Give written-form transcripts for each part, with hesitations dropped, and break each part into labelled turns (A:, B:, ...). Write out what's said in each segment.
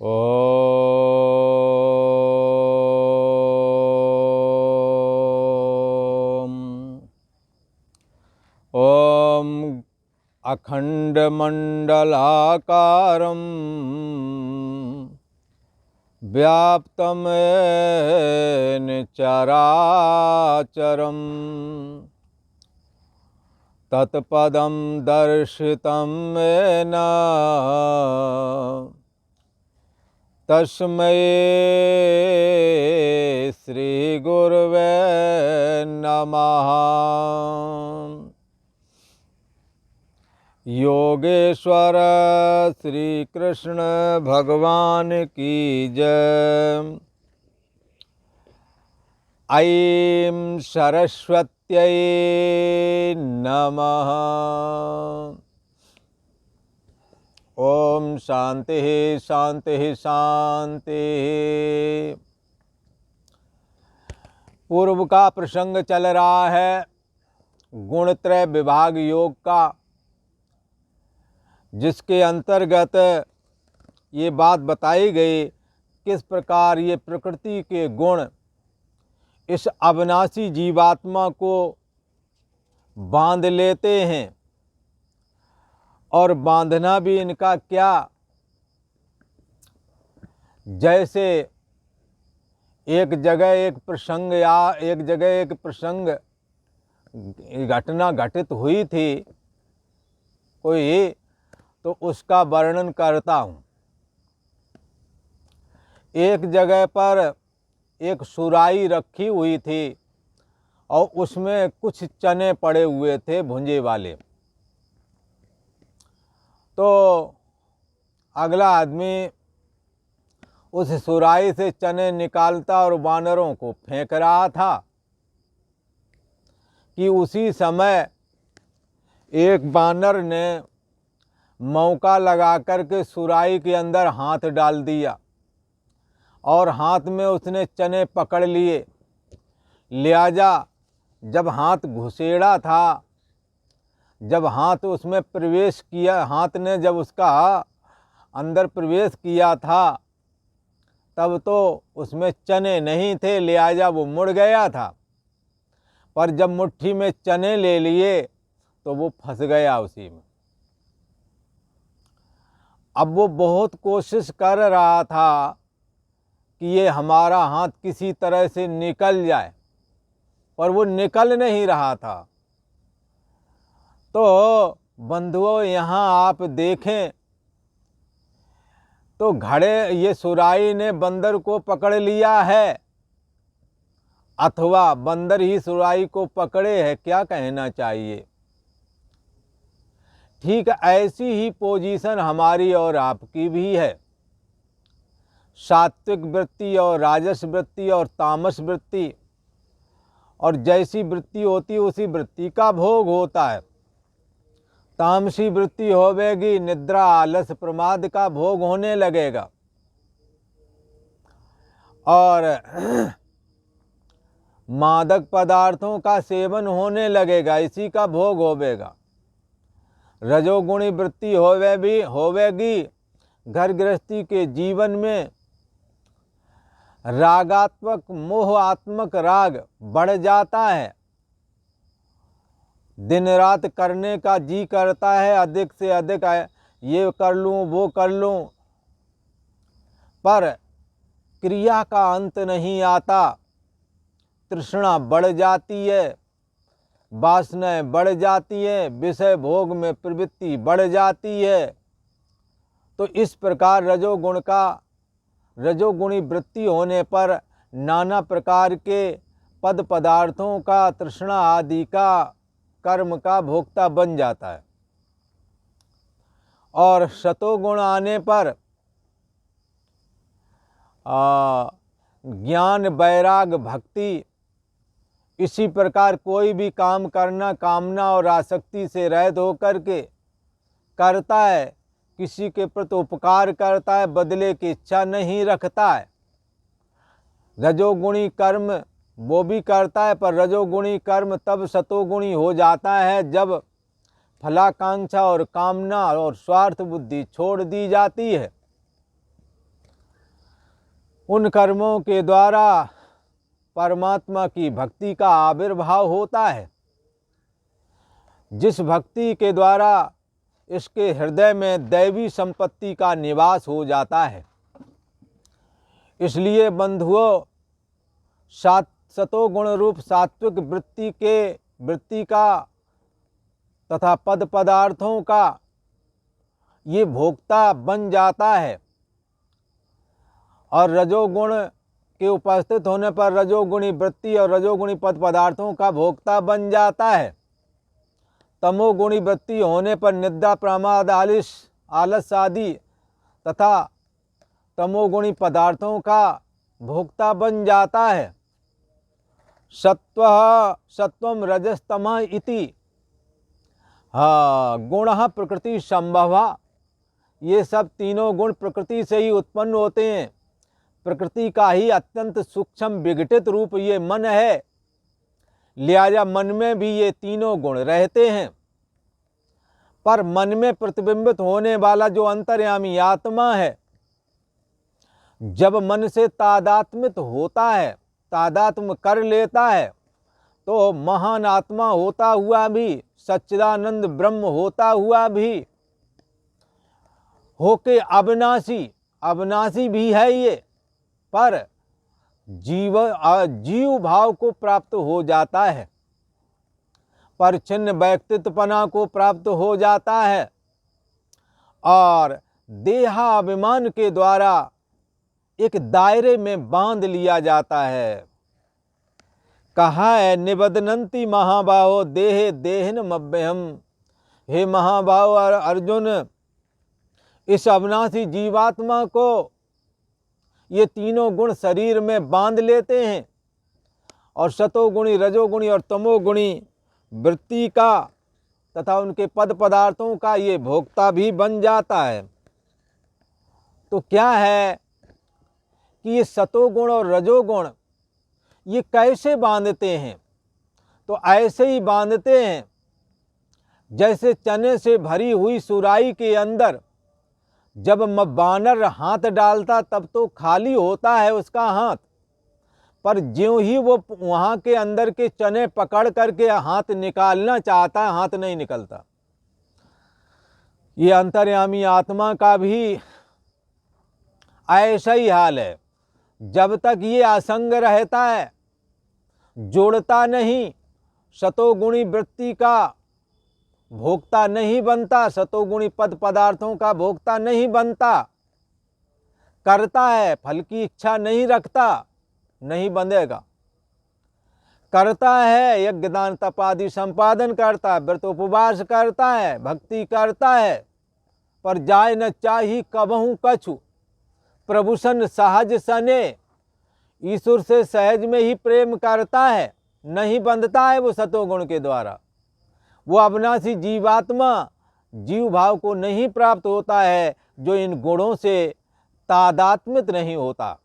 A: ॐ ॐ अखण्डमण्डलाकारं व्याप्तं येन चराचरं तत्पदं दर्शितं येन तस्मै श्रीगुरवे नमः। योगेश्वर श्री कृष्ण भगवान की जय। ऐं सरस्वत्यै नमः। ओम शांति शांति शांति। पूर्व का प्रसंग चल रहा है गुणत्रय विभाग योग का, जिसके अंतर्गत ये बात बताई गई किस प्रकार ये प्रकृति के गुण इस अविनाशी जीवात्मा को बांध लेते हैं, और बांधना भी इनका क्या, जैसे एक जगह एक प्रसंग या एक जगह एक प्रसंग घटना घटित हुई थी कोई, तो उसका वर्णन करता हूँ। एक जगह पर एक सुराही रखी हुई थी और उसमें कुछ चने पड़े हुए थे भुंजे वाले। तो अगला आदमी उस सुराही से चने निकालता और वानरों को फेंक रहा था कि उसी समय एक वानर ने मौका लगा करके सुराही के अंदर हाथ डाल दिया और हाथ में उसने चने पकड़ लिए। लिहाजा जब हाथ घुसेड़ा था, जब हाथ उसमें प्रवेश किया, हाथ ने जब उसका अंदर प्रवेश किया था, तब तो उसमें चने नहीं थे, लिहाजा वो मुड़ गया था। पर जब मुट्ठी में चने ले लिए तो वो फंस गया उसी में। अब वो बहुत कोशिश कर रहा था कि ये हमारा हाथ किसी तरह से निकल जाए, पर वो निकल नहीं रहा था। तो बंधुओं, यहाँ आप देखें तो घड़े ये सुराही ने बंदर को पकड़ लिया है अथवा बंदर ही सुराही को पकड़े है, क्या कहना चाहिए। ठीक ऐसी ही पोजीशन हमारी और आपकी भी है। सात्विक वृत्ति और राजस वृत्ति और तामस वृत्ति, और जैसी वृत्ति होती उसी वृत्ति का भोग होता है। तामसी वृत्ति होवेगी, निद्रा आलस प्रमाद का भोग होने लगेगा, और मादक पदार्थों का सेवन होने लगेगा, इसी का भोग होवेगा। रजोगुणी वृत्ति होवेगी, घर गृहस्थी के जीवन में रागात्मक मोहात्मक राग बढ़ जाता है। दिन रात करने का जी करता है, अधिक से अधिक ये कर लूँ वो कर लूँ, पर क्रिया का अंत नहीं आता। तृष्णा बढ़ जाती है, वासनाएं बढ़ जाती है, विषय भोग में प्रवृत्ति बढ़ जाती है। तो इस प्रकार रजोगुणी वृत्ति होने पर नाना प्रकार के पद पदार्थों का, तृष्णा आदि का, कर्म का भोक्ता बन जाता है। और सतोगुण आने पर ज्ञान वैराग भक्ति, इसी प्रकार कोई भी काम करना कामना और आसक्ति से रहित होकर के करता है, किसी के प्रति उपकार करता है, बदले की इच्छा नहीं रखता है। रजोगुणी कर्म वो भी करता है, पर रजोगुणी कर्म तब सतोगुणी हो जाता है जब फलाकांक्षा और कामना और स्वार्थ बुद्धि छोड़ दी जाती है। उन कर्मों के द्वारा परमात्मा की भक्ति का आविर्भाव होता है। जिस भक्ति के द्वारा इसके हृदय में दैवी संपत्ति का निवास हो जाता है। इसलिए बंधुओं, सतोगुण रूप सात्विक वृत्ति का तथा पद पदार्थों का ये भोक्ता बन जाता है, और रजोगुण के उपस्थित होने पर रजोगुणी वृत्ति और रजोगुणी पद पदार्थों का भोक्ता बन जाता है। तमोगुणी वृत्ति होने पर निद्रा, प्रमाद, आलस आदि तथा तमोगुणी पदार्थों का भोक्ता बन जाता है। सत्वम रजस्तमः इति गुणः प्रकृति संभवा। ये सब तीनों गुण प्रकृति से ही उत्पन्न होते हैं। प्रकृति का ही अत्यंत सूक्ष्म विघटित रूप ये मन है, लिहाजा मन में भी ये तीनों गुण रहते हैं। पर मन में प्रतिबिंबित होने वाला जो अंतर्यामी आत्मा है, जब मन से तादात्म्य होता है, तादात्म्य कर लेता है, तो महान आत्मा होता हुआ भी, सच्चिदानंद ब्रह्म होता हुआ भी होके अविनाशी भी है ये, पर जीव भाव को प्राप्त हो जाता है, परिच्छिन्न व्यक्तित्वपना को प्राप्त हो जाता है, और देहाभिमान के द्वारा एक दायरे में बांध लिया जाता है। कहा है, निबध्नन्ति महाबाहो देहे देहिन मव्यहम। हे महाबाहो और अर्जुन, इस अविनाशी जीवात्मा को ये तीनों गुण शरीर में बांध लेते हैं, और सतोगुणी, रजोगुणी और तमोगुणी वृत्ति का तथा उनके पद पदार्थों का ये भोक्ता भी बन जाता है। तो क्या है कि ये सतोगुण और रजोगुण ये कैसे बांधते हैं? तो ऐसे ही बांधते हैं जैसे चने से भरी हुई सुराही के अंदर जब बानर हाथ डालता तब तो खाली होता है उसका हाथ, पर ज्यों ही वो वहाँ के अंदर के चने पकड़ करके हाथ निकालना चाहता है, हाथ नहीं निकलता। ये अंतर्यामी आत्मा का भी ऐसा ही हाल है। जब तक ये असंग रहता है, जोड़ता नहीं, सतोगुणी वृत्ति का भोक्ता नहीं बनता, सतोगुणी पद पदार्थों का भोक्ता नहीं बनता, करता है, फल की इच्छा नहीं रखता, नहीं बंधेगा। करता है, यज्ञ दान तप आदि संपादन करता है, व्रत उपवास करता है, भक्ति करता है, पर जाय न चाही कबहू कछु, प्रभु सन सहज सने। ईश्वर से सहज में ही प्रेम करता है, नहीं बंधता है वो सतोगुण के द्वारा। वो अविनाशी जीवात्मा जीव भाव को नहीं प्राप्त होता है जो इन गुणों से तादात्म्यत नहीं होता।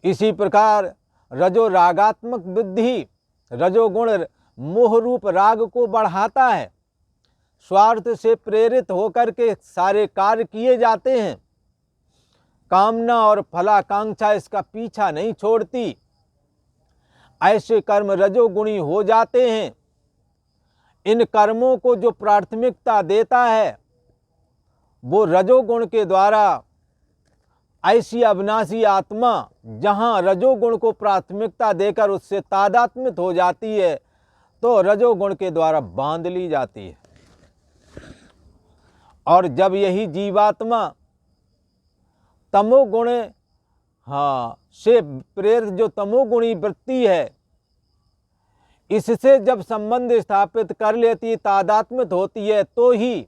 A: इसी प्रकार रजो रागात्मक बुद्धि, रजोगुण मोह रूप राग को बढ़ाता है। स्वार्थ से प्रेरित होकर के सारे कार्य किए जाते हैं। कामना और फलाकांक्षा इसका पीछा नहीं छोड़ती। ऐसे कर्म रजोगुणी हो जाते हैं। इन कर्मों को जो प्राथमिकता देता है वो रजोगुण के द्वारा, ऐसी अविनाशी आत्मा जहाँ रजोगुण को प्राथमिकता देकर उससे तादात्म्यत हो जाती है, तो रजोगुण के द्वारा बांध ली जाती है। और जब यही जीवात्मा तमोगुण से प्रेरित जो तमोगुणी वृत्ति है, इससे जब संबंध स्थापित कर लेती, तादात्म्यत होती है, तो ही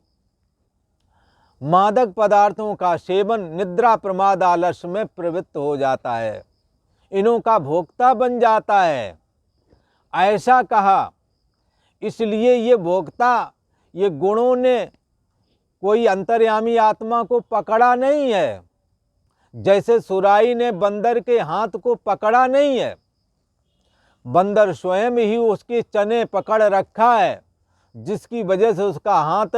A: मादक पदार्थों का सेवन, निद्रा, प्रमाद, आलस में प्रवृत्त हो जाता है, इनों का भोक्ता बन जाता है। ऐसा कहा, इसलिए ये भोक्ता, ये गुणों ने कोई अंतर्यामी आत्मा को पकड़ा नहीं है, जैसे सुराही ने बंदर के हाथ को पकड़ा नहीं है। बंदर स्वयं ही उसके चने पकड़ रखा है, जिसकी वजह से उसका हाथ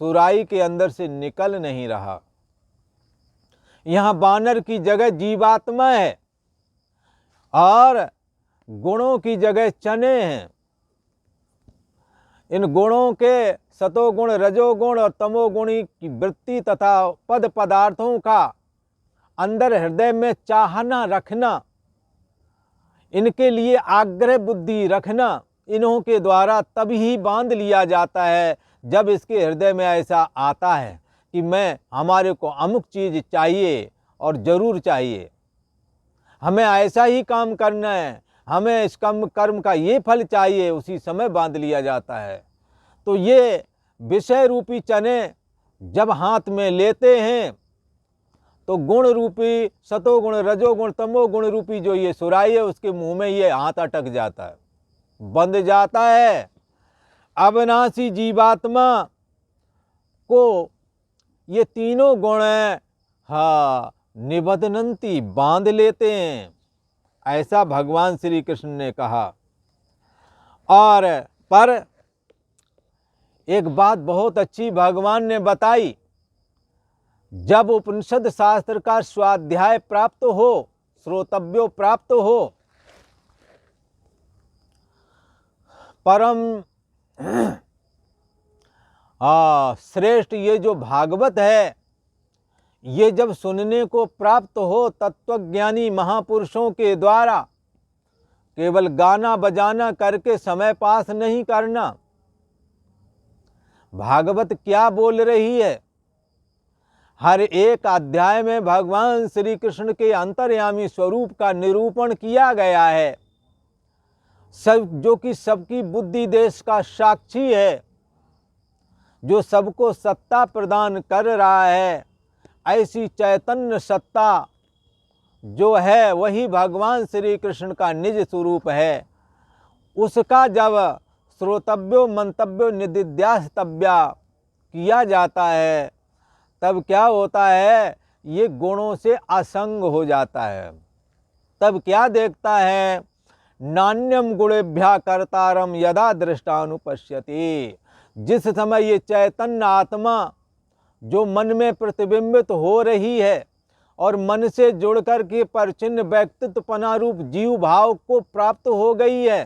A: सुराही के अंदर से निकल नहीं रहा। यहाँ बानर की जगह जीवात्मा है और गुणों की जगह चने हैं। इन गुणों के सतोगुण, रजोगुण और तमोगुणी की वृत्ति तथा पद पदार्थों का अंदर हृदय में चाहना रखना, इनके लिए आग्रह बुद्धि रखना, इन्हों के द्वारा तभी बांध लिया जाता है जब इसके हृदय में ऐसा आता है कि मैं, हमारे को अमुक चीज़ चाहिए और ज़रूर चाहिए, हमें ऐसा ही काम करना है, हमें इस कर्म का ये फल चाहिए, उसी समय बांध लिया जाता है। तो ये विषय रूपी चने जब हाथ में लेते हैं तो गुण रूपी सतोगुण, रजोगुण, तमोगुण रूपी जो ये सुराही है उसके मुंह में ये हाथ अटक जाता है, बंध जाता है। अविनाशी जीवात्मा को ये तीनों गुण निबधनंती, बांध लेते हैं, ऐसा भगवान श्री कृष्ण ने कहा। और पर एक बात बहुत अच्छी भगवान ने बताई, जब उपनिषद शास्त्र का स्वाध्याय प्राप्त हो, श्रोतव्यो प्राप्त हो, परम श्रेष्ठ ये जो भागवत है, ये जब सुनने को प्राप्त हो तत्वज्ञानी महापुरुषों के द्वारा, केवल गाना बजाना करके समय पास नहीं करना। भागवत क्या बोल रही है, हर एक अध्याय में भगवान श्री कृष्ण के अंतर्यामी स्वरूप का निरूपण किया गया है, सब जो कि सबकी बुद्धि देश का साक्षी है, जो सबको सत्ता प्रदान कर रहा है। ऐसी चैतन्य सत्ता जो है वही भगवान श्री कृष्ण का निज स्वरूप है। उसका जब श्रोतव्यो मंतव्यो निदिध्यास्तव्या किया जाता है तब क्या होता है, ये गुणों से असंग हो जाता है। तब क्या देखता है, नान्यम गुणेभ्या कर्तारम यदा दृष्टानुपश्यति। जिस समय ये चैतन्य आत्मा जो मन में प्रतिबिंबित हो रही है और मन से जुड़कर के परिचिन्न व्यक्तित्वपना रूप जीव भाव को प्राप्त हो गई है,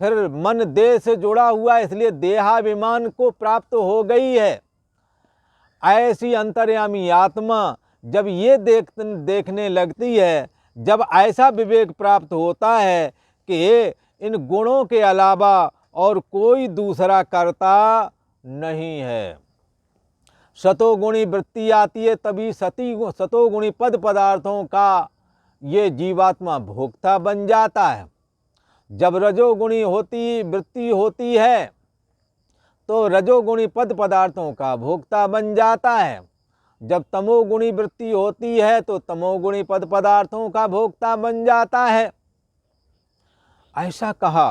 A: फिर मन देह से जुड़ा हुआ इसलिए देहाभिमान को प्राप्त हो गई है, ऐसी अंतर्यामी आत्मा जब ये देखने लगती है, जब ऐसा विवेक प्राप्त होता है कि इन गुणों के अलावा और कोई दूसरा कर्ता नहीं है, सतोगुणी वृत्ति आती है, तभी सतोगुणी पद पदार्थों का ये जीवात्मा भोक्ता बन जाता है। जब रजोगुणी वृत्ति होती है तो रजोगुणी पद पदार्थों का भोक्ता बन जाता है। जब तमोगुणी वृत्ति होती है तो तमोगुणी पद पदार्थों का भोक्ता बन जाता है, ऐसा कहा।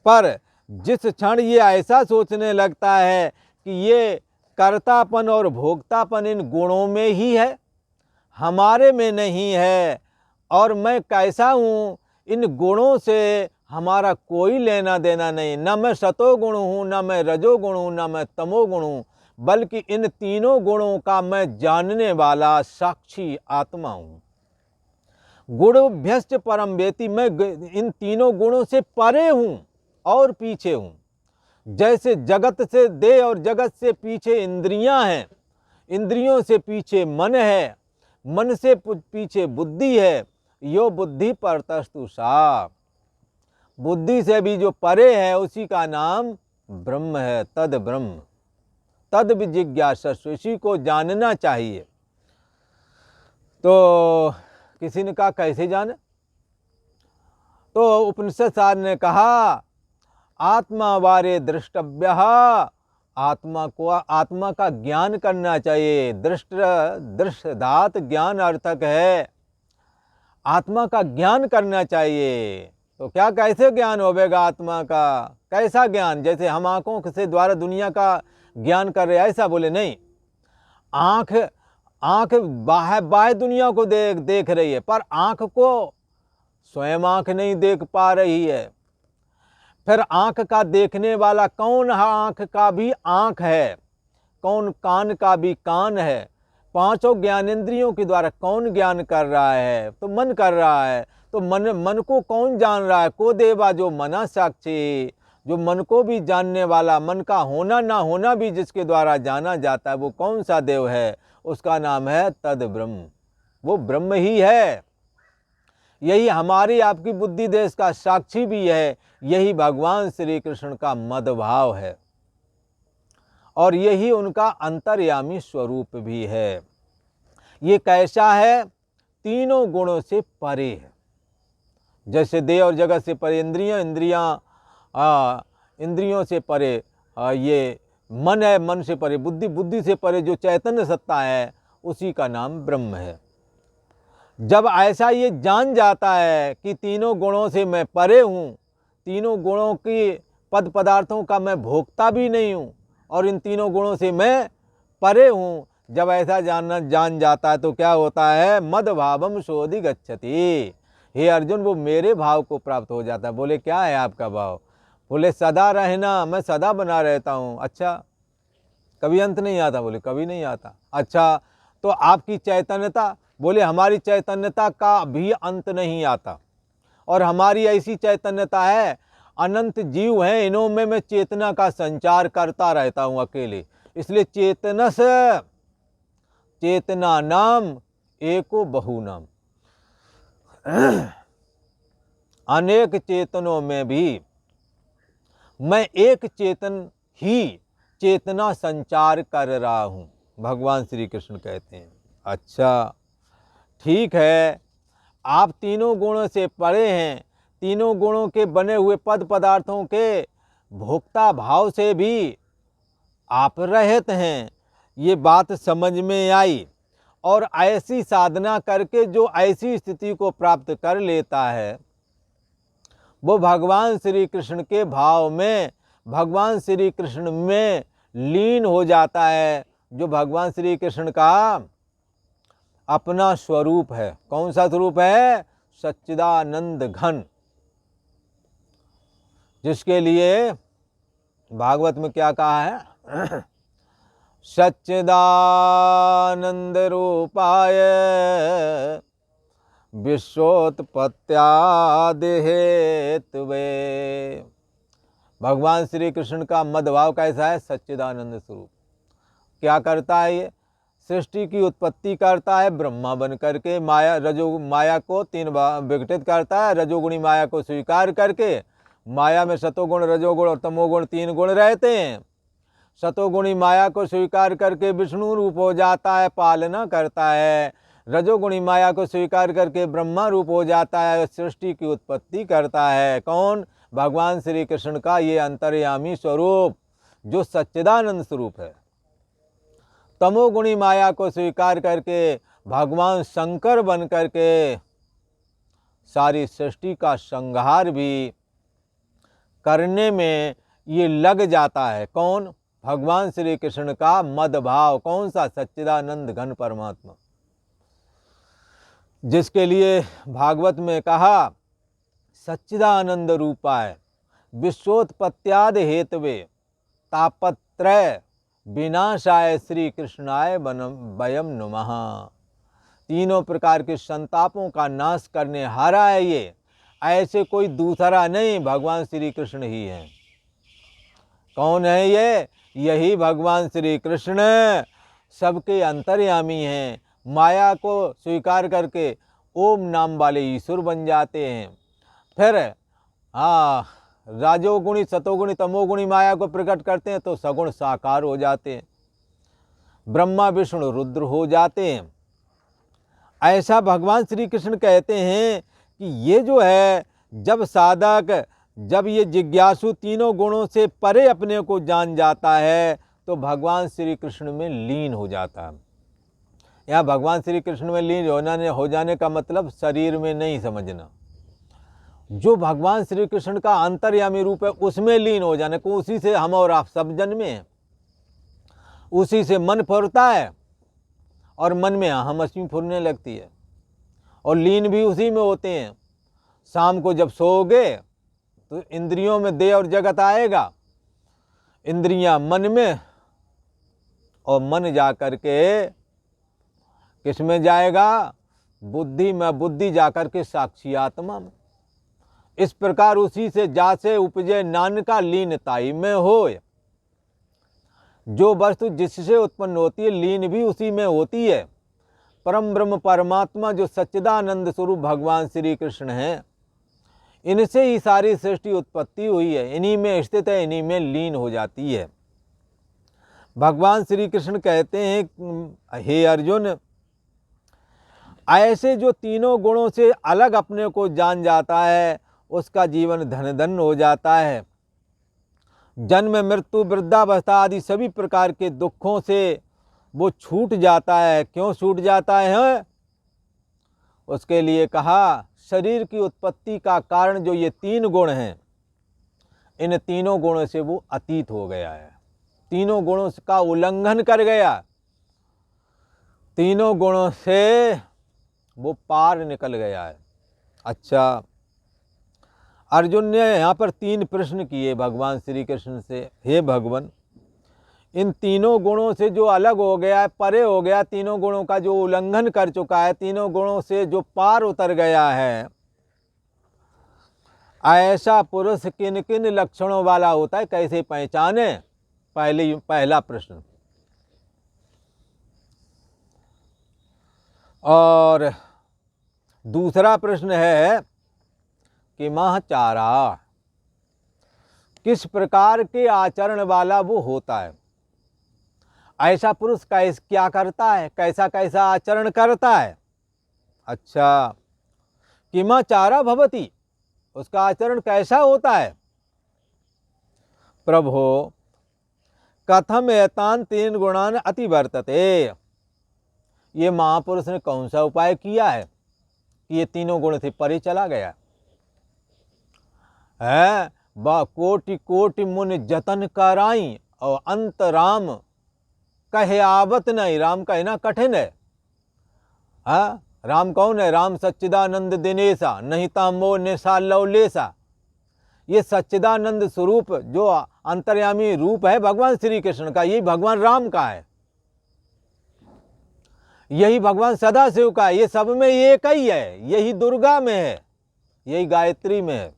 A: पर जिस क्षण ये ऐसा सोचने लगता है कि ये कर्तापन और भोक्तापन इन गुणों में ही है, हमारे में नहीं है, और मैं कैसा हूँ, इन गुणों से हमारा कोई लेना देना नहीं, न मैं सतोगुण हूँ, न मैं रजोगुण हूँ, न मैं तमोगुण हूँ, बल्कि इन तीनों गुणों का मैं जानने वाला साक्षी आत्मा हूँ। गुणभ्यश्च परम वेति, मैं इन तीनों गुणों से परे हूँ और पीछे हूँ। जैसे जगत से देह और जगत से पीछे इंद्रियां हैं, इंद्रियों से पीछे मन है, मन से पीछे बुद्धि है, यो बुद्धि परतस्तु सा, बुद्धि से भी जो परे है उसी का नाम ब्रह्म है। तद ब्रह्म तद विजिज्ञासस्व, इसी को जानना चाहिए। तो किसी ने कहा कैसे जाने, तो उपनिषद सार ने कहा आत्मा वारे दृष्टव्य, आत्मा का ज्ञान करना चाहिए। दृष्टात ज्ञान अर्थक है, आत्मा का ज्ञान करना चाहिए। तो क्या कैसे ज्ञान होगा आत्मा का, कैसा ज्ञान, जैसे हम आँखों से द्वारा दुनिया का ज्ञान कर रहे हैं ऐसा बोले नहीं। आँख बाह्य दुनिया को देख रही है, पर आँख को स्वयं आँख नहीं देख पा रही है। फिर आँख का देखने वाला कौन है, आँख का भी आँख है, कौन कान का भी कान है, पांचों ज्ञानेंद्रियों के द्वारा कौन ज्ञान कर रहा है? तो मन कर रहा है। तो मन को कौन जान रहा है? को देवा जो मना साक्षी, जो मन को भी जानने वाला, मन का होना ना होना भी जिसके द्वारा जाना जाता है, वो कौन सा देव है? उसका नाम है तद ब्रह्म। वो ब्रह्म ही है। यही हमारी आपकी बुद्धि देश का साक्षी भी है। यही भगवान श्री कृष्ण का मदभाव है और यही उनका अंतर्यामी स्वरूप भी है। ये कैसा है? तीनों गुणों से परे है। जैसे देह और जगत से परे इंद्रियों से परे ये मन है, मन से परे बुद्धि, बुद्धि से परे जो चैतन्य सत्ता है, उसी का नाम ब्रह्म है। जब ऐसा ये जान जाता है कि तीनों गुणों से मैं परे हूँ, तीनों गुणों की पद पदार्थों का मैं भोगता भी नहीं हूँ और इन तीनों गुणों से मैं परे हूँ, जब ऐसा जान जाता है तो क्या होता है? मद भावम शोधि गच्छति। हे अर्जुन, वो मेरे भाव को प्राप्त हो जाता है। बोले क्या है आपका भाव? बोले सदा रहना, मैं सदा बना रहता हूँ। अच्छा, कभी अंत नहीं आता? बोले कभी नहीं आता। अच्छा, तो आपकी चैतन्यता? बोले हमारी चैतन्यता का भी अंत नहीं आता और हमारी ऐसी चैतन्यता है, अनंत जीव हैं, इन्हों में मैं चेतना का संचार करता रहता हूँ अकेले। इसलिए चेतना नाम एको बहु नाम। अनेक चेतनों में भी मैं एक चेतन ही चेतना संचार कर रहा हूँ, भगवान श्री कृष्ण कहते हैं। अच्छा ठीक है, आप तीनों गुणों से परे हैं, तीनों गुणों के बने हुए पद पदार्थों के भोक्ता भाव से भी आप रहित हैं, ये बात समझ में आई। और ऐसी साधना करके जो ऐसी स्थिति को प्राप्त कर लेता है, वो भगवान श्री कृष्ण के भाव में, भगवान श्री कृष्ण में लीन हो जाता है, जो भगवान श्री कृष्ण का अपना स्वरूप है। कौन सा स्वरूप है? सच्चिदानंद घन, जिसके लिए भागवत में क्या कहा है? सच्चिदानंद रूपाय विश्वोत्पत्त्यादि हेतवे। भगवान श्री कृष्ण का मदभाव कैसा है? सच्चिदानंद स्वरूप। क्या करता है ये? सृष्टि की उत्पत्ति करता है ब्रह्मा बन करके, माया को तीन विघटित करता है, रजोगुणी माया को स्वीकार करके। माया में सतोगुण, रजोगुण और तमोगुण तीन गुण रहते हैं। सतोगुणी माया को स्वीकार करके विष्णु रूप हो जाता है, पालना करता है। रजोगुणी माया को स्वीकार करके ब्रह्मा रूप हो जाता है, सृष्टि की उत्पत्ति करता है। कौन? भगवान श्री कृष्ण का ये अंतर्यामी स्वरूप जो सच्चिदानंद स्वरूप है। तमोगुणी माया को स्वीकार करके भगवान शंकर बन करके सारी सृष्टि का संहार भी करने में ये लग जाता है। कौन? भगवान श्री कृष्ण का मदभाव। कौन सा? सच्चिदानंद घन परमात्मा, जिसके लिए भागवत में कहा सच्चिदानंद रूपाय विश्वोत्पत्त्यादि हेतवे तापत्रय विनाशाय श्री कृष्णाय वयम नमः। तीनों प्रकार के संतापों का नाश करने हारा है ये, ऐसे कोई दूसरा नहीं, भगवान श्री कृष्ण ही है। कौन है ये? यही भगवान श्री कृष्ण सबके अंतर्यामी हैं। माया को स्वीकार करके ओम नाम वाले ईश्वर बन जाते हैं। फिर राजोगुणी, सतोगुणी, तमोगुणी माया को प्रकट करते हैं तो सगुण साकार हो जाते हैं, ब्रह्मा विष्णु रुद्र हो जाते हैं। ऐसा भगवान श्री कृष्ण कहते हैं कि ये जो है, जब साधक, जब ये जिज्ञासु तीनों गुणों से परे अपने को जान जाता है तो भगवान श्री कृष्ण में लीन हो जाता है। यहाँ भगवान श्री कृष्ण में लीन हो जाने का मतलब शरीर में नहीं समझना। जो भगवान श्री कृष्ण का अंतर्यामी रूप है उसमें लीन हो जाने को, उसी से हम और आप सब जन्मे हैं, उसी से मन फुरता है और मन में हम अस्मी फुरने लगती है और लीन भी उसी में होते हैं। शाम को जब सोओगे तो इंद्रियों में देह और जगत आएगा, इंद्रियां मन में, और मन जा कर के किस में जाएगा? बुद्धि में, बुद्धि जाकर के साक्षी आत्मा में। इस प्रकार उसी से जासे उपजे नानका लीनताई में होय। जो वस्तु जिससे उत्पन्न होती है लीन भी उसी में होती है। परम ब्रह्म परमात्मा जो सच्चिदानंद स्वरूप भगवान श्री कृष्ण हैं, इनसे ही सारी सृष्टि उत्पत्ति हुई है, इन्हीं में स्थित है, इन्हीं में लीन हो जाती है। भगवान श्री कृष्ण कहते हैं, हे अर्जुन, ऐसे जो तीनों गुणों से अलग अपने को जान जाता है उसका जीवन धन धन हो जाता है। जन्म मृत्यु वृद्धावस्था आदि सभी प्रकार के दुखों से वो छूट जाता है। क्यों छूट जाता है? उसके लिए कहा शरीर की उत्पत्ति का कारण जो ये तीन गुण हैं, इन तीनों गुणों से वो अतीत हो गया है, तीनों गुणों का उल्लंघन कर गया, तीनों गुणों से वो पार निकल गया है। अच्छा, अर्जुन ने यहाँ पर 3 प्रश्न किए भगवान श्री कृष्ण से, हे भगवान, इन तीनों गुणों से जो अलग हो गया है, परे हो गया, तीनों गुणों का जो उल्लंघन कर चुका है, तीनों गुणों से जो पार उतर गया है, ऐसा पुरुष किन किन लक्षणों वाला होता है, कैसे पहचाने? पहला प्रश्न। और दूसरा प्रश्न है कि महचारा, किस प्रकार के आचरण वाला वो होता है? ऐसा पुरुष क्या करता है, कैसा कैसा आचरण करता है? अच्छा, किमाचारा भवति, उसका आचरण कैसा होता है? प्रभो कथम एतान 3 गुणान अतिवर्तते, ये महापुरुष ने कौन सा उपाय किया है कि ये तीनों गुण से परे चला गया है? कोटि कोटि मुनि जतन कराई और अंत राम कहे आवत नहीं। राम कहना कठिन है। हाँ, राम कौन है? राम सच्चिदानंद दिनेशा, नहीं तामो निशा लवलेशा। ये सच्चिदानंद स्वरूप जो अंतर्यामी रूप है भगवान श्री कृष्ण का, यही भगवान राम का है, यही भगवान सदाशिव का है। ये सब में एक ही है, यही दुर्गा में है, यही गायत्री में है,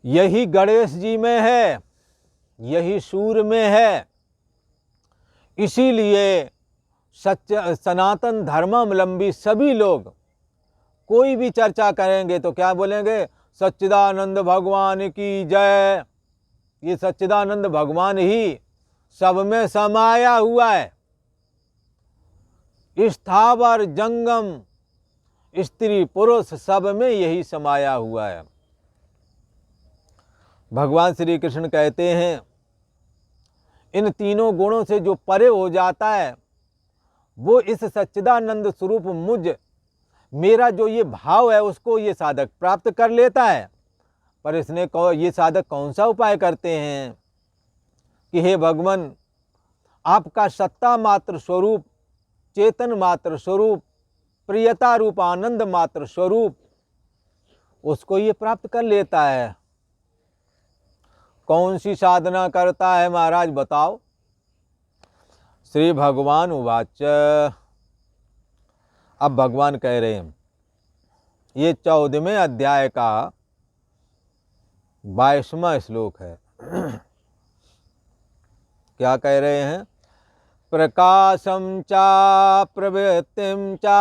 A: यही गणेश जी में है, यही सूर्य में है। इसीलिए सनातन धर्मावलंबी सभी लोग कोई भी चर्चा करेंगे तो क्या बोलेंगे? सच्चिदानंद भगवान की जय। ये सच्चिदानंद भगवान ही सब में समाया हुआ है, स्थावर जंगम स्त्री पुरुष सब में यही समाया हुआ है। भगवान श्री कृष्ण कहते हैं इन तीनों गुणों से जो परे हो जाता है वो इस सच्चिदानंद स्वरूप मेरा जो ये भाव है उसको ये साधक प्राप्त कर लेता है। पर इसने ये साधक कौन सा उपाय करते हैं कि हे भगवान, आपका सत्ता मात्र स्वरूप, चेतन मात्र स्वरूप, प्रियता रूप आनंद मात्र स्वरूप, उसको ये प्राप्त कर लेता है। कौन सी साधना करता है महाराज बताओ? श्री भगवान उवाच, अब भगवान कह रहे हैं, ये 14वें अध्याय का 22वां श्लोक है। क्या कह रहे हैं? प्रकाशम चा प्रवृत्तिम चा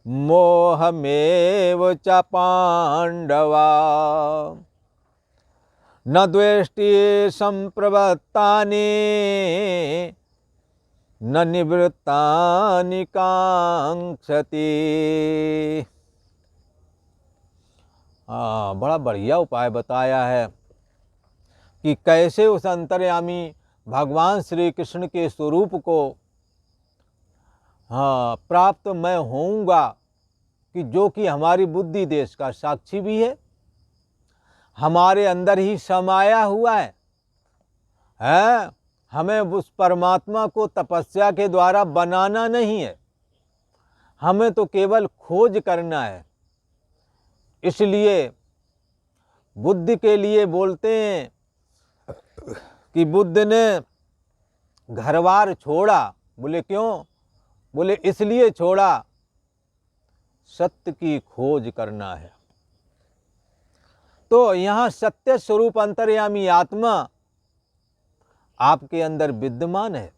A: मोहमेव च पांडवा न द्वेष्टि संप्रवत्तानि न निवृत्तानि कांक्षति। बड़ा बढ़िया उपाय बताया है कि कैसे उस अंतर्यामी भगवान श्री कृष्ण के स्वरूप को प्राप्त मैं होऊंगा, कि जो कि हमारी बुद्धि देश का साक्षी भी है, हमारे अंदर ही समाया हुआ है। हमें उस परमात्मा को तपस्या के द्वारा बनाना नहीं है, हमें तो केवल खोज करना है। इसलिए बुद्ध के लिए बोलते हैं कि बुद्ध ने घरबार छोड़ा। बोले क्यों? बोले इसलिए छोड़ा, सत्य की खोज करना है। तो यहाँ सत्य स्वरूप अंतर्यामी आत्मा आपके अंदर विद्यमान है।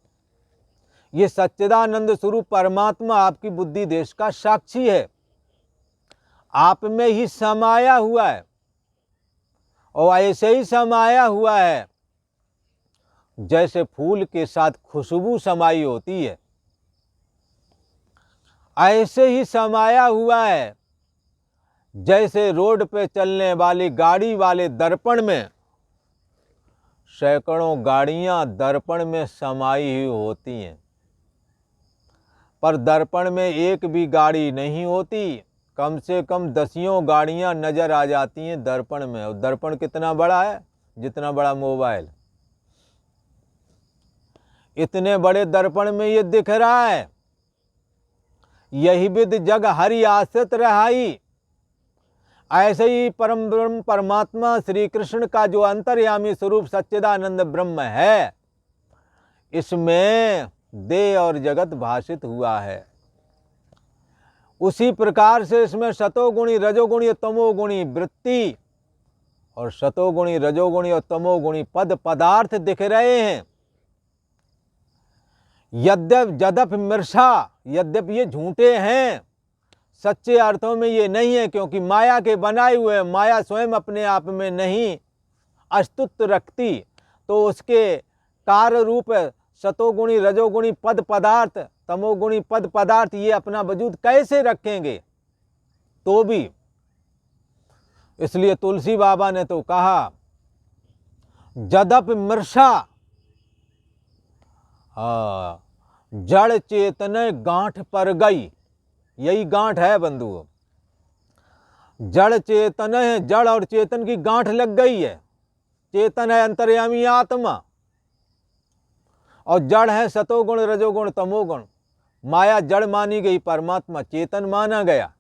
A: ये सच्चिदानंद स्वरूप परमात्मा आपकी बुद्धि देश का साक्षी है, आप में ही समाया हुआ है। और ऐसे ही समाया हुआ है जैसे फूल के साथ खुशबू समाई होती है, ऐसे ही समाया हुआ है जैसे रोड पे चलने वाली गाड़ी वाले दर्पण में सैकड़ों गाड़ियां दर्पण में समाई हुई होती हैं, पर दर्पण में एक भी गाड़ी नहीं होती, कम से कम दसियों गाड़ियां नजर आ जाती हैं दर्पण में। और दर्पण कितना बड़ा है? जितना बड़ा मोबाइल। इतने बड़े दर्पण में ये दिख रहा है। यही विद जग हरि आश्रित रहाई। ऐसे ही परम ब्रह्म परमात्मा श्री कृष्ण का जो अंतर्यामी स्वरूप सच्चिदानंद ब्रह्म है, इसमें देह और जगत भाषित हुआ है। उसी प्रकार से इसमें सतोगुणी रजोगुणी और तमोगुणी वृत्ति और सतोगुणी रजोगुणी और तमोगुणी पद पदार्थ दिख रहे हैं। यद्यप मृषा, यद्यपि ये झूठे हैं, सच्चे अर्थों में ये नहीं है, क्योंकि माया के बनाए हुए, माया स्वयं अपने आप में नहीं अस्तित्व रखती, तो उसके कार्य रूप सतोगुणी रजोगुणी पद पदार्थ तमोगुणी पद पदार्थ ये अपना वजूद कैसे रखेंगे? तो भी इसलिए तुलसी बाबा ने तो कहा, जदप मृषा जड़ चेतन गांठ पर गई। यही गांठ है बंधुओं, जड़ चेतन है, जड़ और चेतन की गांठ लग गई है। चेतन है अंतर्यामी आत्मा और जड़ है सतोगुण रजोगुण तमोगुण। माया जड़ मानी गई, परमात्मा चेतन माना गया।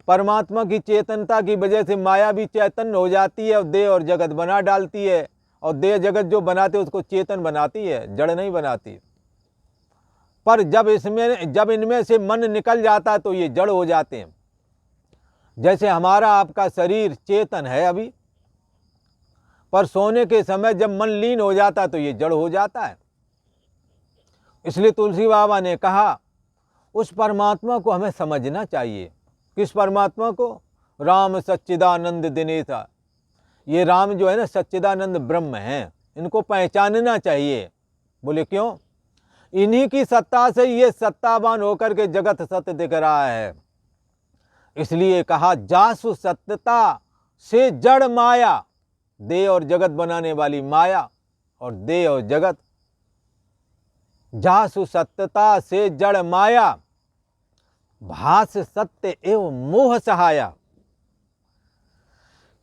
A: परमात्मा की चेतनता की वजह से माया भी चैतन्य हो जाती है और देह और जगत बना डालती है, और देह जगत जो बनाते उसको चेतन बनाती है, जड़ नहीं बनाती। पर जब इनमें से मन निकल जाता है तो ये जड़ हो जाते हैं। जैसे हमारा आपका शरीर चेतन है अभी, पर सोने के समय जब मन लीन हो जाता है तो ये जड़ हो जाता है। इसलिए तुलसी बाबा ने कहा, उस परमात्मा को हमें समझना चाहिए। किस परमात्मा को? राम सच्चिदानंद दिनेशा। ये राम जो है ना, सच्चिदानंद ब्रह्म हैं, इनको पहचानना चाहिए। बोले क्यों? इन्हीं की सत्ता से ये सत्तावान होकर के जगत सत्य दिख रहा है। इसलिए कहा, जासु सत्यता से जड़ माया, देह और जगत बनाने वाली माया और देह और जगत। जासु सत्यता से जड़ माया, भास सत्य एवं मोह सहाया।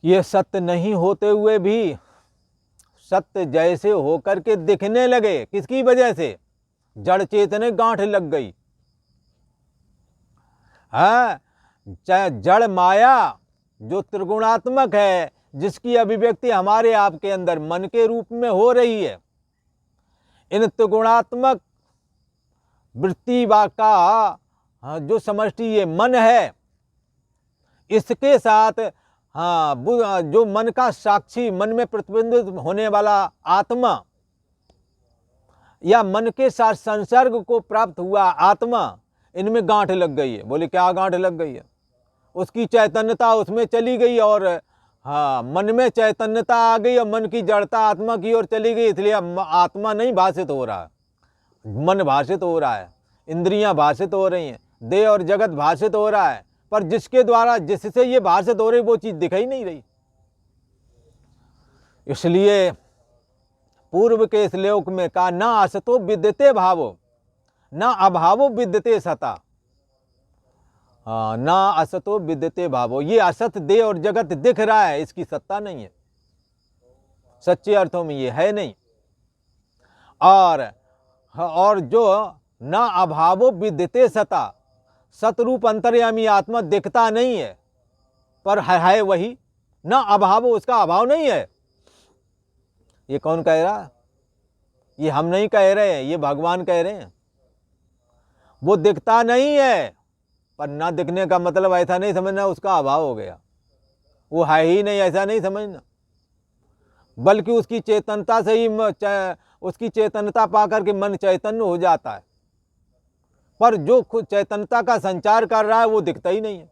A: ये सत्य नहीं होते हुए भी सत्य जैसे होकर के दिखने लगे। किसकी वजह से? जड़ चेतने गांठ लग गई है। जड़ माया जो त्रिगुणात्मक है, जिसकी अभिव्यक्ति हमारे आपके अंदर मन के रूप में हो रही है, इन त्रिगुणात्मक वृत्ति का जो समष्टि ये मन है, इसके साथ जो मन का साक्षी, मन में प्रतिबिंबित होने वाला आत्मा या मन के साथ संसर्ग को प्राप्त हुआ आत्मा, इनमें गांठ लग गई है। बोले क्या गांठ लग गई है? उसकी चैतन्यता उसमें चली गई और मन में चैतन्यता आ गई और मन की जड़ता आत्मा की ओर चली गई। इसलिए आत्मा नहीं भाषित हो रहा है, मन भाषित हो रहा है, इंद्रियां भाषित हो रही हैं, देह और जगत भाषित हो रहा है, पर जिसके द्वारा जिससे ये भाषित हो रही वो चीज दिखाई नहीं रही। इसलिए पूर्व के श्लोक में कहा, ना असतो विद्यते भावो ना अभावो विद्यते सता। ना असतो विद्यते भावो, ये असत देह और जगत दिख रहा है, इसकी सत्ता नहीं है, सच्चे अर्थों में ये है नहीं। और जो ना अभावो विद्यते सता, सतरूप अंतर्यामी आत्मा दिखता नहीं है, पर है वही। ना अभावो, उसका अभाव नहीं है। ये कौन कह रहा? ये हम नहीं कह रहे हैं, ये भगवान कह रहे हैं। वो दिखता नहीं है, पर ना दिखने का मतलब ऐसा नहीं समझना उसका अभाव हो गया, वो है ही नहीं, ऐसा नहीं समझना। बल्कि उसकी चेतनता से ही उसकी चेतनता पाकर के मन चैतन्य हो जाता है। पर जो खुद चैतन्यता का संचार कर रहा है वो दिखता ही नहीं है।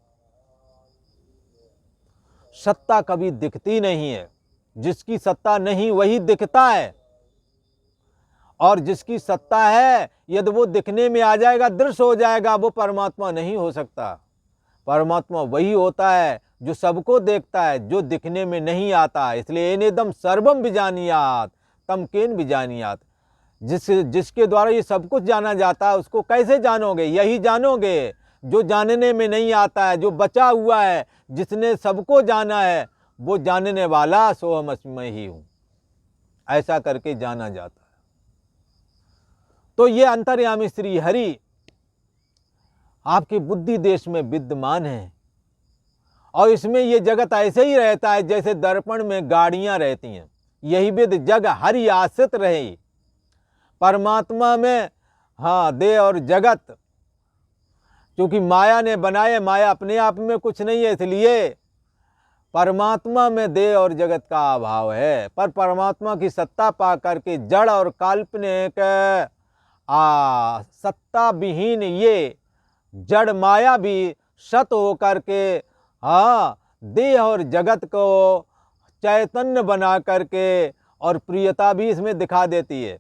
A: सत्ता कभी दिखती नहीं है, जिसकी सत्ता नहीं वही दिखता है। और जिसकी सत्ता है, यदि वो दिखने में आ जाएगा, दृश्य हो जाएगा, वो परमात्मा नहीं हो सकता। परमात्मा वही होता है जो सबको देखता है, जो दिखने में नहीं आता है। इसलिए एनेदम सर्वम विजानियात तम केन विजानियात। जिसके द्वारा ये सब कुछ जाना जाता है, उसको कैसे जानोगे? यही जानोगे जो जानने में नहीं आता है, जो बचा हुआ है, जिसने सबको जाना है, वो जानने वाला सोहम अस्मि ही हूँ, ऐसा करके जाना जाता है। तो ये अंतर्यामी श्री हरि आपके बुद्धि देश में विद्यमान है, और इसमें ये जगत ऐसे ही रहता है जैसे दर्पण में गाड़ियां रहती हैं। यही विद जग हरि आश्रित रहे। परमात्मा में हाँ देह और जगत क्योंकि माया ने बनाए, माया अपने आप में कुछ नहीं है, इसलिए परमात्मा में देह और जगत का अभाव है। पर परमात्मा की सत्ता पा करके जड़ और काल्पनिक सत्ता विहीन ये जड़ माया भी सत हो करके हाँ देह और जगत को चैतन्य बना करके और प्रियता भी इसमें दिखा देती है।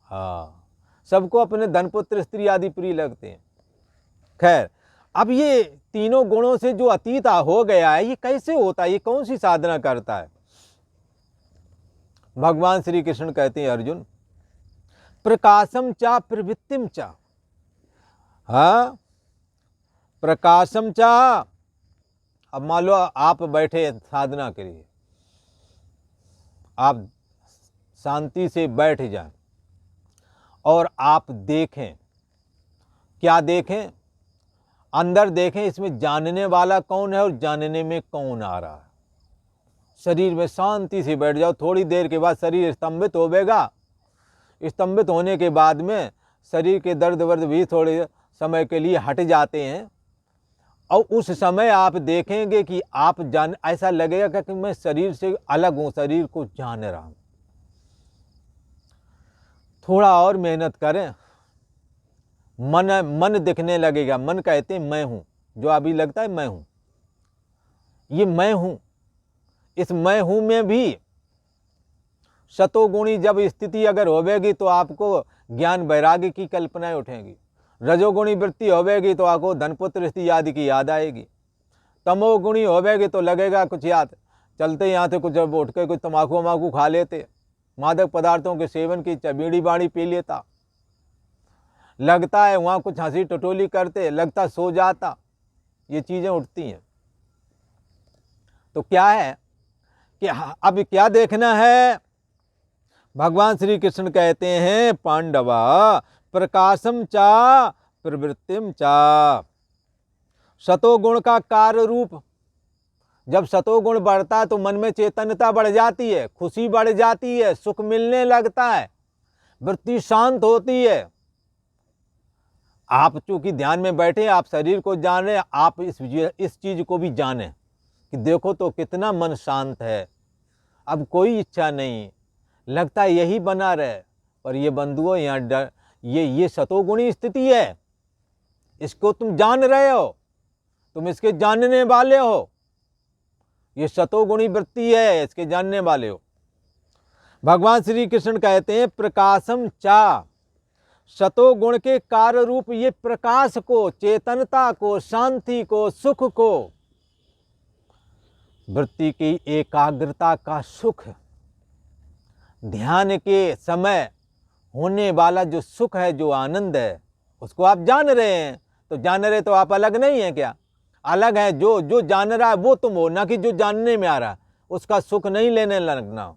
A: हाँ, सबको अपने धनपुत्र स्त्री आदि प्रिय लगते हैं। खैर, अब ये तीनों गुणों से जो अतीत हो गया है, ये कैसे होता है? ये कौन सी साधना करता है? भगवान श्री कृष्ण कहते हैं, अर्जुन प्रकाशम चा प्रवृत्तिम चा। हाँ, प्रकाशम चा। अब मान लो आप बैठे साधना के लिए, आप शांति से बैठ जाएं और आप देखें। क्या देखें? अंदर देखें, इसमें जानने वाला कौन है और जानने में कौन आ रहा है। शरीर में शांति से बैठ जाओ। थोड़ी देर के बाद शरीर स्तंभित होगा। स्तंभित होने के बाद में शरीर के दर्द वर्द भी थोड़े समय के लिए हट जाते हैं, और उस समय आप देखेंगे कि आप जान, ऐसा लगेगा कि मैं शरीर से अलग हूं, शरीर को जान रहा हूं। थोड़ा और मेहनत करें, मन दिखने लगेगा। मन कहते हैं मैं हूं, जो अभी लगता है मैं हूं, ये मैं हूं। इस मैं हूं में भी सतोगुणी जब स्थिति अगर होवेगी तो आपको ज्ञान वैराग्य की कल्पनाएं उठेंगी। रजोगुणी वृत्ति होवेगी तो आपको धनपुत्र स्त्री आदि की याद आएगी। तमोगुणी होवेगी तो लगेगा कुछ याद, चलते यहाँ से कुछ उठ के कुछ तम्बाकू वमाकू खा लेते, मादक पदार्थों के सेवन की बीड़ी बाड़ी पी लेता, लगता है वहाँ कुछ हंसी टटोली करते, लगता सो जाता। ये चीज़ें उठती हैं। तो क्या है कि अब क्या देखना है? भगवान श्री कृष्ण कहते हैं, पांडवा प्रकाशम चा प्रवृत्तिम चा। सतोगुण का कार्य रूप, जब सतोगुण बढ़ता है तो मन में चेतनता बढ़ जाती है, खुशी बढ़ जाती है, सुख मिलने लगता है, वृत्ति शांत होती है। आप चूंकि ध्यान में बैठे, आप शरीर को जान रहे, आप इस चीज को भी जाने कि देखो तो कितना मन शांत है, अब कोई इच्छा नहीं, लगता है यही बना रहे। पर ये बंधुओं, यहाँ डर, ये सतोगुणी स्थिति है। इसको तुम जान रहे हो, तुम इसके जानने वाले हो। ये सतोगुणी वृत्ति है, इसके जानने वाले हो। भगवान श्री कृष्ण कहते हैं प्रकाशम चा। सतोगुण के कार्य रूप ये प्रकाश को, चेतनता को, शांति को, सुख को, वृत्ति की एकाग्रता का सुख, ध्यान के समय होने वाला जो सुख है, जो आनंद है, उसको आप जान रहे हैं। तो जान रहे तो आप अलग नहीं है क्या? अलग है। जो जान रहा है वो तुम हो, ना कि जो जानने में आ रहा है उसका सुख नहीं लेने लगना हो।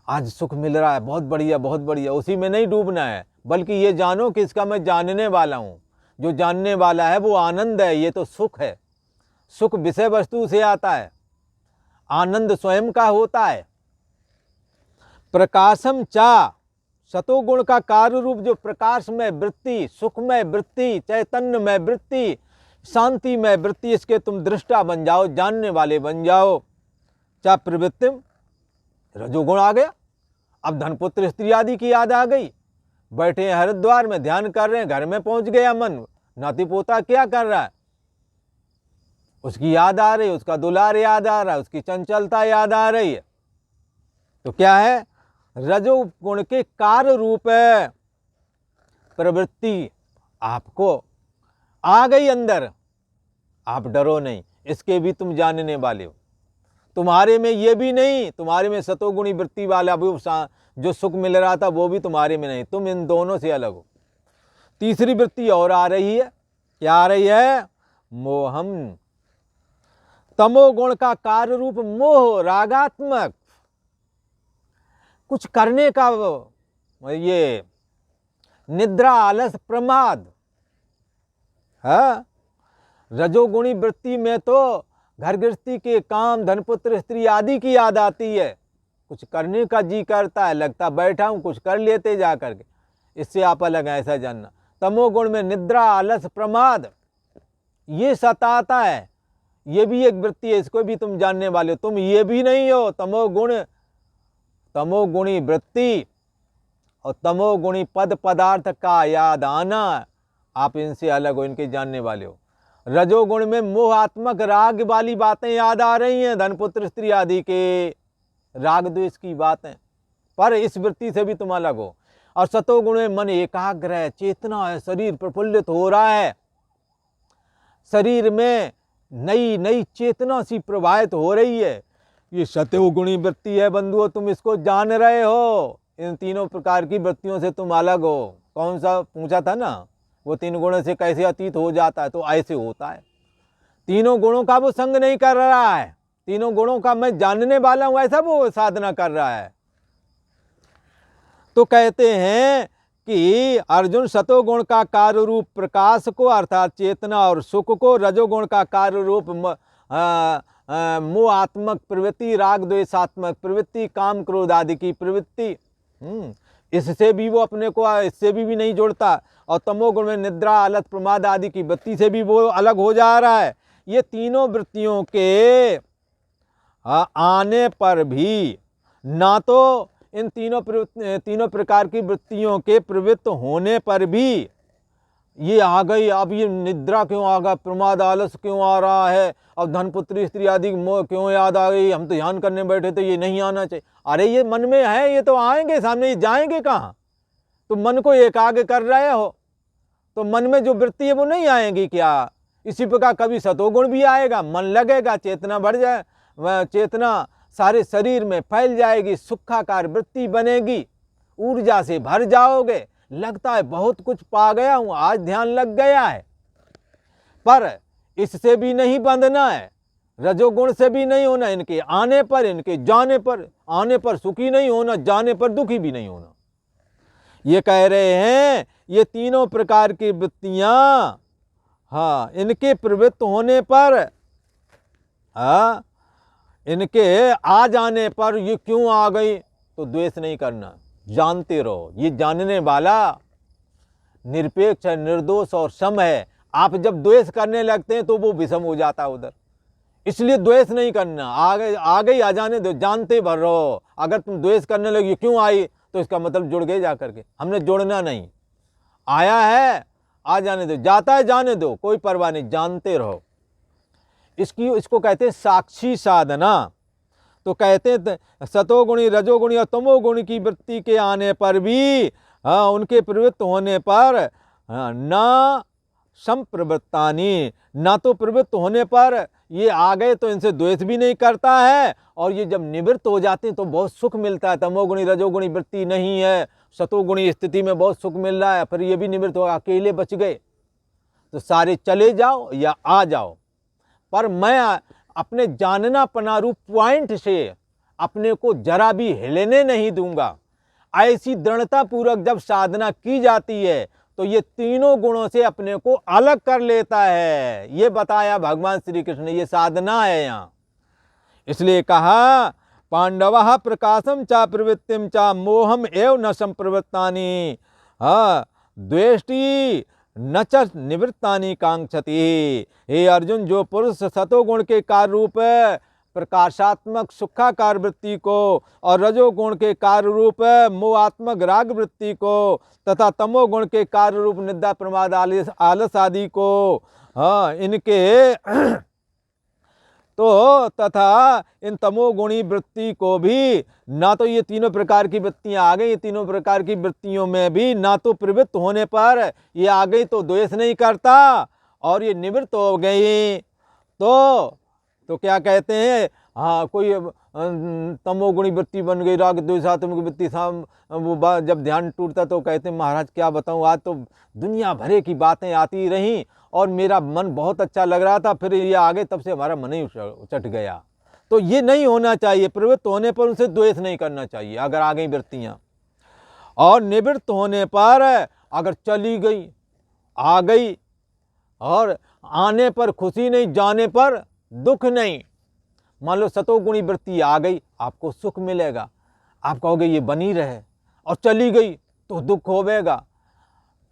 A: आज सुख मिल रहा है, बहुत बढ़िया बहुत बढ़िया, उसी में नहीं डूबना है, बल्कि ये जानो कि इसका मैं जानने वाला हूँ। जो जानने वाला है वो आनंद है, ये तो सुख है। सुख विषय वस्तु से आता है, आनंद स्वयं का होता है। प्रकाशम चा, सतोगुण का कार्य रूप जो प्रकाशमय वृत्ति, सुखमय वृत्ति, चैतन्यमय वृत्ति, शांतिमय वृत्ति, इसके तुम दृष्टा बन जाओ, जानने वाले बन जाओ। क्या प्रवृत्तिम, रजोगुण आ गया। अब धनपुत्र स्त्री आदि की याद आ गई, बैठे हैं हरिद्वार में ध्यान कर रहे हैं, घर में पहुंच गया मन, नाती पोता क्या कर रहा है, उसकी याद आ रही है, उसका दुलार याद आ रहा है, उसकी चंचलता याद आ रही है। तो क्या है, रजोगुण के कार्य रूप है प्रवृत्ति आपको आ गई अंदर। आप डरो नहीं, इसके भी तुम जानने वाले हो। तुम्हारे में ये भी नहीं, तुम्हारे में सतोगुणी वृत्ति वाला भी जो सुख मिल रहा था वो भी तुम्हारे में नहीं, तुम इन दोनों से अलग हो। तीसरी वृत्ति और आ रही है, क्या आ रही है, मोहम। तमोगुण का कार्य रूप मोह, रागात्मक, कुछ करने का ये निद्रा, आलस, प्रमाद है। रजोगुणी वृत्ति में तो घर गृहस्थी के काम, धनपुत्र स्त्री आदि की याद आती है, कुछ करने का जी करता है, लगता बैठा हूं कुछ कर लेते जा करके, इससे आप अलग हैं, ऐसा जानना। तमोगुण में निद्रा, आलस, प्रमाद ये सताता है, ये भी एक वृत्ति है, इसको भी तुम जानने वाले हो। तुम ये भी नहीं हो, तमोगुणी वृत्ति और तमोगुणी पद पदार्थ का याद आना, आप इनसे अलग हो, इनके जानने वाले हो। रजोगुण में मोहात्मक राग वाली बातें याद आ रही हैं, धनपुत्र स्त्री आदि के राग द्वेष की बातें, पर इस वृत्ति से भी तुम अलग हो। और सतोगुण में मन एकाग्र है, चेतना है, शरीर प्रफुल्लित हो रहा है, शरीर में नई नई चेतना सी प्रवाहित हो रही है, ये सतोगुणी वृत्ति है बंधुओं, तुम इसको जान रहे हो। इन तीनों प्रकार की वृत्तियों से तुम अलग हो। कौन सा पूछा था ना, वो तीन गुणों से कैसे अतीत हो जाता है, तो ऐसे होता है। तीनों गुणों का वो संग नहीं कर रहा है, तीनों गुणों का मैं जानने वाला हूं, ऐसा वो साधना कर रहा है। तो कहते हैं कि अर्जुन सतोगुण का कार्य रूप प्रकाश को अर्थात चेतना और सुख को, रजोगुण का कार्य रूप मोहात्मक प्रवृत्ति, राग द्वेषात्मक प्रवृत्ति, काम क्रोध आदि की प्रवृत्ति, इससे भी वो अपने को इससे भी नहीं जोड़ता। और तमोगुण में निद्रा, आलस, प्रमाद आदि की वृत्ति से भी वो अलग हो जा रहा है। ये तीनों वृत्तियों के आने पर भी, ना तो इन तीनों प्रकार की वृत्तियों के प्रवृत्त होने पर भी ये आ गई, अब ये निद्रा क्यों आ गया, प्रमाद आलस क्यों आ रहा है, अब धनपुत्री स्त्री आदि मोह क्यों याद आ गई, हम तो ध्यान करने बैठे तो ये नहीं आना चाहिए। अरे ये मन में है, ये तो आएंगे सामने, ये जाएंगे कहाँ। तो मन को एकाग्र कर रहे हो तो मन में जो वृत्ति है वो नहीं आएगी क्या। इसी प्रकार कभी सतोगुण भी आएगा, मन लगेगा, चेतना बढ़ जाए, वह चेतना सारे शरीर में फैल जाएगी, सुखाकार वृत्ति बनेगी, ऊर्जा से भर जाओगे, लगता है बहुत कुछ पा गया हूं, आज ध्यान लग गया है। पर इससे भी नहीं बंधना है, रजोगुण से भी नहीं होना, इनके आने पर, इनके जाने पर, आने पर सुखी नहीं होना, जाने पर दुखी भी नहीं होना। ये कह रहे हैं ये तीनों प्रकार की वृत्तियां, हाँ, इनके प्रवृत्त होने पर, हाँ, इनके आ जाने पर ये क्यों आ गई, तो द्वेष नहीं करना, जानते रहो। ये जानने वाला निरपेक्ष है, निर्दोष और सम है। आप जब द्वेष करने लगते हैं तो वो विषम हो जाता है उधर, इसलिए द्वेष नहीं करना। आ गई आ जाने दो, जानते भर रहो। अगर तुम द्वेष करने लगे क्यों आई, तो इसका मतलब जुड़ गए जा करके, हमने जोड़ना नहीं। आया है आ जाने दो, जाता है जाने दो, कोई परवाह नहीं, जानते रहो। इसको कहते हैं साक्षी साधना। तो कहते हैं सतोगुणी, रजोगुणी और तमोगुणी की वृत्ति के आने पर भी, उनके प्रवृत्त होने पर, ना संप्रवृत्तानि, ना तो प्रवृत्त होने पर ये आ गए तो इनसे द्वेष भी नहीं करता है, और ये जब निवृत्त हो जाते हैं तो बहुत सुख मिलता है। तमोगुणी रजोगुणी वृत्ति नहीं है, सतोगुणी स्थिति में बहुत सुख मिल रहा है, फिर ये भी निवृत्त हो, अकेले बच गए। तो सारे चले जाओ या आ जाओ, पर मैं अपने जानना पनारूप पॉइंट से अपने को जरा भी हिलने नहीं दूंगा। ऐसी दृढ़ता पूर्वक जब साधना की जाती है तो ये तीनों गुणों से अपने को अलग कर लेता है। ये बताया भगवान श्री कृष्ण ने, ये साधना है यहाँ। इसलिए कहा पांडवः प्रकाशम च प्रवृत्तिम च मोहम एव न संप्रवृत्तानि द्वेष्टि न च निवृत्तानि कांक्षति। हे अर्जुन, जो पुरुष सतोगुण के कार्य रूप प्रकाशात्मक सुखाकार वृत्ति को और रजोगुण के कार्य रूप मोहात्मक राग वृत्ति को तथा तमोगुण के कार्य रूप निद्रा प्रमाद आलस आदि को इनके तो तथा इन तमोगुणी वृत्ति को भी ना तो ये तीनों प्रकार की वृत्तियां आ गई, ये तीनों प्रकार की वृत्तियों में भी ना तो प्रवृत्त होने पर ये आ गई तो द्वेष नहीं करता, और ये निवृत्त हो गई तो क्या कहते हैं, हाँ कोई तमोगुणी वृत्ति बन गई, राग द्वेषात्मक वृत्ति वो जब ध्यान टूटता तो कहते हैं महाराज क्या बताऊँ, आज तो दुनिया भरे की बातें आती रहीं और मेरा मन बहुत अच्छा लग रहा था, फिर ये आ गए तब से हमारा मन ही उचट गया। तो ये नहीं होना चाहिए, प्रवृत्त होने पर उनसे द्वेष नहीं करना चाहिए अगर आ गई वृत्तियाँ, और निवृत्त होने पर अगर चली गई आ गई, और आने पर खुशी नहीं, जाने पर दुख नहीं। मान लो सतोगुणी वृत्ति आ गई, आपको सुख मिलेगा, आप कहोगे ये बनी रहे, और चली गई तो दुख होवेगा।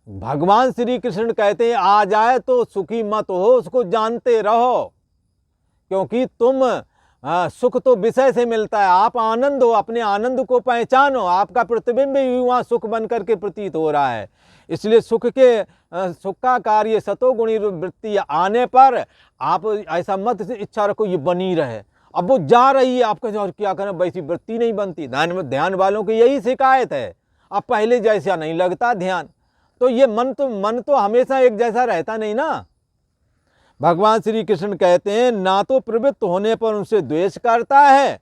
A: भगवान श्री कृष्ण कहते हैं आ जाए तो सुखी मत हो, उसको जानते रहो, क्योंकि तुम सुख तो विषय से मिलता है, आप आनंद हो, अपने आनंद को पहचानो, आपका प्रतिबिंब ही वहाँ सुख बन करके प्रतीत हो रहा है। इसलिए सुख का कार्य सतोगुणी वृत्ति आने पर आप ऐसा मत इच्छा रखो ये बनी रहे, अब वो जा रही है, आप कहते और क्या करें, वैसी वृत्ति नहीं बनती। ध्यान वालों की यही शिकायत है, अब पहले जैसा नहीं लगता ध्यान, तो ये मन तो हमेशा एक जैसा रहता नहीं ना। भगवान श्री कृष्ण कहते हैं ना तो प्रवृत्त होने पर उनसे द्वेष करता है,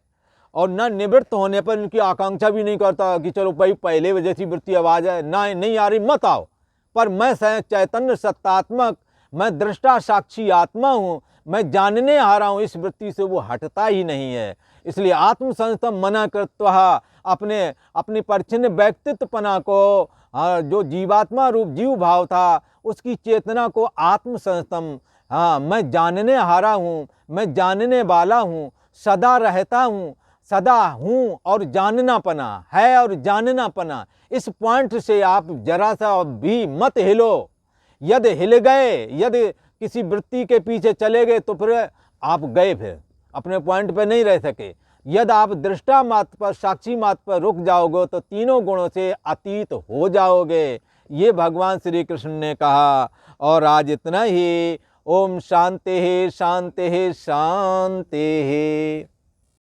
A: और न निवृत्त होने पर उनकी आकांक्षा भी नहीं करता कि चलो भाई पहले जैसी वृत्ति आवाज है ना, नहीं आ रही मत आओ, पर मैं चैतन्य सत्तात्मक, मैं दृष्टा साक्षी आत्मा हूँ, मैं जानने हारा हूँ, इस वृत्ति से वो हटता ही नहीं है। इसलिए आत्मसंस्थम मना कृत्वा अपनी परिच्छिन्न व्यक्तित्वपना को, जो जीवात्मा रूप जीव भाव था, उसकी चेतना को आत्मसंस्थम, मैं जानने हारा हूँ, मैं जानने वाला हूँ, सदा रहता हूँ, सदा हूँ, और जाननापना है, और जाननापना, इस पॉइंट से आप जरा सा भी मत हिलो। यदि हिल गए, यदि किसी वृत्ति के पीछे चले गए तो फिर आप गए, फिर अपने पॉइंट पर नहीं रह सके। यदि आप दृष्टा मात्र पर, साक्षी मात्र पर रुक जाओगे तो तीनों गुणों से अतीत हो जाओगे, ये भगवान श्री कृष्ण ने कहा। और आज इतना ही। ओम शांति शांति शांति।